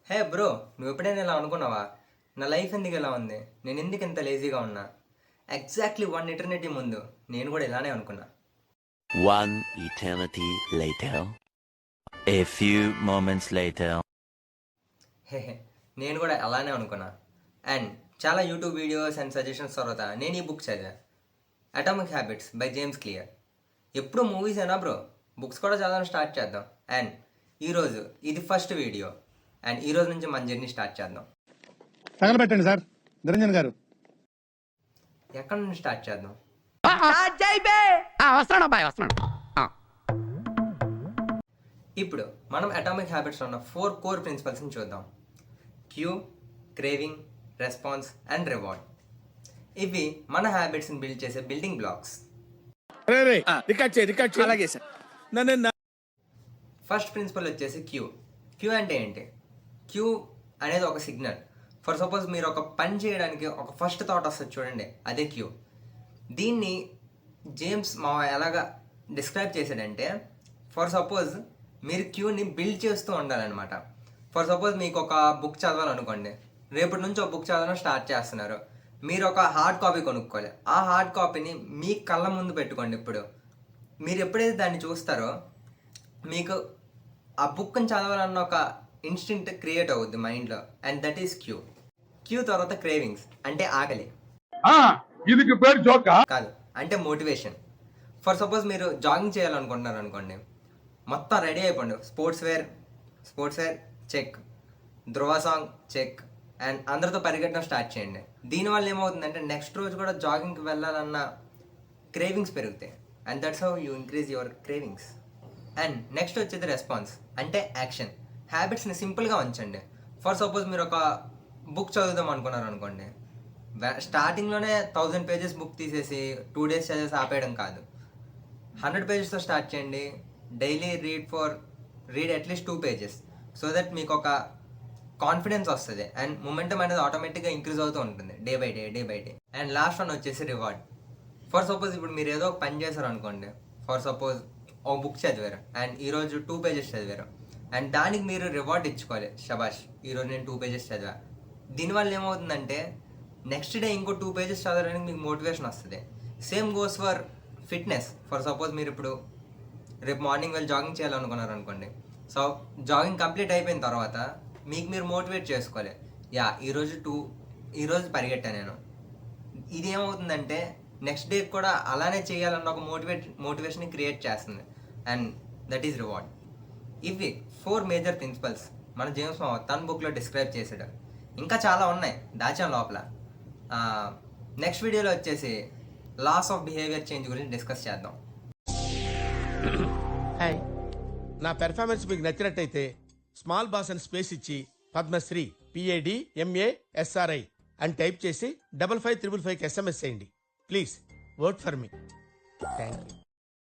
హే bro, నువ్వు ఎప్పుడైనా ఇలా అనుకున్నావా? నా లైఫ్ ఎందుకు ఇలా ఉంది, నేను ఎందుకు ఇంత లేజీగా ఉన్నా? ఎగ్జాక్ట్లీ 1 eternity ముందు నేను కూడా ఇలానే అనుకున్నా. One eternity later. A few moments later. హే నేను కూడా అలానే అనుకున్నా. అండ్ చాలా యూట్యూబ్ వీడియోస్ అండ్ సజెషన్స్ తర్వాత నేను ఈ బుక్ చదివా, Atomic Habits by James Clear. ఎప్పుడు మూవీస్ అయినా బ్రో, బుక్స్ కూడా చదవడం స్టార్ట్ చేద్దాం. అండ్ ఈరోజు ఇది ఫస్ట్ వీడియో. అండ్ ఈరోజు నుంచి మన జర్నీ స్టార్ట్ చేద్దాం. తగలబెట్టండి సార్ నిరంజన్ గారు. ఎక్కడి నుంచి స్టార్ట్ చేద్దాం? ఇప్పుడు మనం అటామిక్ హ్యాబిట్స్ ఉన్న 4 కోర్ ప్రిన్సిపల్స్ని చూద్దాం. Cue, craving, response and reward. ఇవి మన హ్యాబిట్స్ని బిల్డ్ చేసే బిల్డింగ్ బ్లాక్స్. అలాగే సార్. ఫస్ట్ ప్రిన్సిపల్ వచ్చేసి క్యూ. క్యూ అంటే ఏంటి? క్యూ అనేది ఒక సిగ్నల్. ఫర్ సపోజ్ మీరు ఒక పని చేయడానికి ఒక ఫస్ట్ థాట్ వస్తుంది చూడండి, అదే క్యూ. దీన్ని జేమ్స్ మా ఎలాగా డిస్క్రైబ్ చేశాడంటే, ఫర్ సపోజ్ మీరు క్యూని బిల్డ్ చేస్తూ ఉండాలన్నమాట. ఫర్ సపోజ్ మీకు ఒక బుక్ చదవాలనుకోండి, రేపటి నుంచి ఒక బుక్ చదవడం స్టార్ట్ చేస్తున్నారు. మీరు ఒక హార్డ్ కాపీ కొనుక్కోవాలి. ఆ హార్డ్ కాపీని మీ కళ్ళ ముందు పెట్టుకోండి. ఇప్పుడు మీరు ఎప్పుడైతే దాన్ని చూస్తారో మీకు ఆ బుక్ని చదవాలన్న ఒక ఇన్స్టింక్ట్ క్రియేట్ అవుద్ది మైండ్లో, and that is cue. Cue తర్వాత క్రేవింగ్స్ అంటే ఆకలి. కాదు, అంటే మోటివేషన్. ఫర్ సపోజ్ మీరు జాగింగ్ చేయాలనుకుంటున్నారు అనుకోండి, మొత్తం రెడీ అయిపోండి. స్పోర్ట్స్ వేర్ చెక్, ధ్రువ సాంగ్ చెక్, అండ్ అందరితో పరిగెట్టడం స్టార్ట్ చేయండి. దీనివల్ల ఏమవుతుందంటే నెక్స్ట్ రోజు కూడా జాగింగ్కి వెళ్ళాలన్న క్రేవింగ్స్ పెరుగుతాయి. And that's how you increase your cravings. And next వచ్చేది రెస్పాన్స్ అంటే యాక్షన్. హ్యాబిట్స్ని సింపుల్గా ఉంచండి. ఫర్ సపోజ్ మీరు ఒక బుక్ చదువుదాం అనుకున్నారు అనుకోండి, స్టార్టింగ్లోనే 1000 pages బుక్ తీసేసి 2 days చదివేసి ఆపేయడం కాదు. 100 pagesతో స్టార్ట్ చేయండి. Daily read at least 2 pages, so that మీకు ఒక కాన్ఫిడెన్స్ వస్తుంది అండ్ మొమెంటం అనేది ఆటోమేటిక్గా ఇంక్రీజ్ అవుతూ ఉంటుంది day by day. And last one వచ్చేసి రివార్డ్. ఫర్ సపోజ్ ఇప్పుడు మీరు ఏదో ఒక పని చేశారు అనుకోండి, ఫర్ సపోజ్ ఒక బుక్ చదివారు అండ్ ఈరోజు 2 pages చదివారు, అండ్ దానికి మీరు రివార్డ్ ఇచ్చుకోవాలి. శబాష్, ఈరోజు నేను 2 pages చదివా. దీనివల్ల ఏమవుతుందంటే నెక్స్ట్ డే ఇంకో 2 pages చదవడానికి మీకు మోటివేషన్ వస్తుంది. Same goes for fitness. For suppose మీరు ఇప్పుడు రేపు మార్నింగ్ వెళ్ళి జాగింగ్ చేయాలనుకున్నారు అనుకోండి, సో జాగింగ్ కంప్లీట్ అయిపోయిన తర్వాత మీకు మీరు మోటివేట్ చేసుకోవాలి. ఈరోజు పరిగెట్టా నేను. ఇది ఏమవుతుందంటే నెక్స్ట్ డే కూడా అలానే చేయాలన్న ఒక మోటివేషన్ క్రియేట్ చేస్తుంది, అండ్ దట్ ఈస్ రివార్డ్. ఇవి 4 మేజర్ ప్రిన్సిపల్స్ మన జేమ్స్ తన బుక్లో డిస్క్రైబ్ చేసాడు. ఇంకా చాలా ఉన్నాయి దాచాం లోపల. నెక్స్ట్ వీడియోలో వచ్చేసి లాస్ ఆఫ్ బిహేవియర్ చేంజ్ గురించి డిస్కస్ చేద్దాం. హాయ్, నా పెర్ఫార్మెన్స్ మీకు నచ్చినట్టయితే స్మాల్ బాస్ అని స్పేస్ ఇచ్చి పద్మశ్రీ PADMASRI అని టైప్ చేసి 5555 SMS చేయండి. Please vote for me. Thank you.